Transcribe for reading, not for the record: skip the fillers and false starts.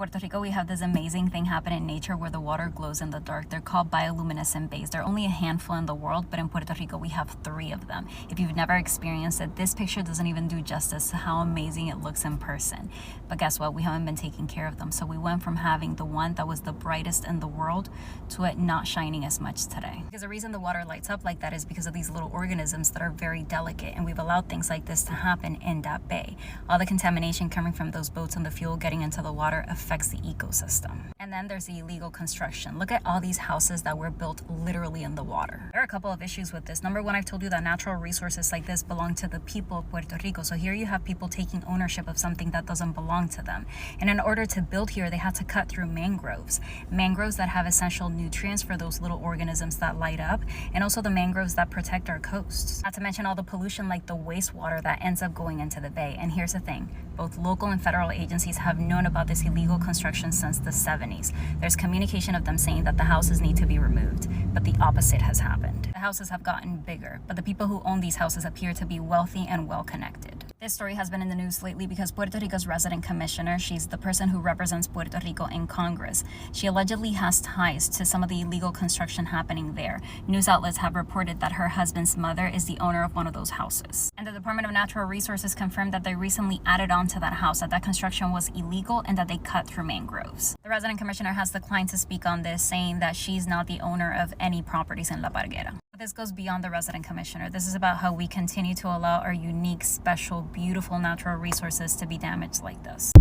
Puerto Rico, we have this amazing thing happen in nature where the water glows in the dark. They're called bioluminescent bays. There are only a handful in the world, but in Puerto Rico, we have 3 of them. If you've never experienced it, this picture doesn't even do justice to how amazing it looks in person. But guess what? We haven't been taking care of them. So we went from having the one that was the brightest in the world to it not shining as much today. Because the reason the water lights up like that is because of these little organisms that are very delicate, and we've allowed things like this to happen in that bay. All the contamination coming from those boats and the fuel getting into the water affects the ecosystem. And then there's the illegal construction. Look at all these houses that were built literally in the water. There are a couple of issues with this. Number one, I've told you that natural resources like this belong to the people of Puerto Rico. So here you have people taking ownership of something that doesn't belong to them. And in order to build here, they had to cut through mangroves. Mangroves that have essential nutrients for those little organisms that light up, and also the mangroves that protect our coasts. Not to mention all the pollution like the wastewater that ends up going into the bay. And here's the thing, both local and federal agencies have known about this illegal construction since the 70s. There's communication of them saying that the houses need to be removed, but the opposite has happened. The houses have gotten bigger, but the people who own these houses appear to be wealthy and well connected. This story has been in the news lately because Puerto Rico's resident commissioner, she's the person who represents Puerto Rico in Congress, she allegedly has ties to some of the illegal construction happening there. News outlets have reported that her husband's mother is the owner of one of those houses. And the Department of Natural Resources confirmed that they recently added on to that house that construction was illegal and that they cut through mangroves. The resident commissioner has declined to speak on this, saying that she's not the owner of any properties in La Parguera. But this goes beyond the resident commissioner. This is about how we continue to allow our unique, special, beautiful natural resources to be damaged like this.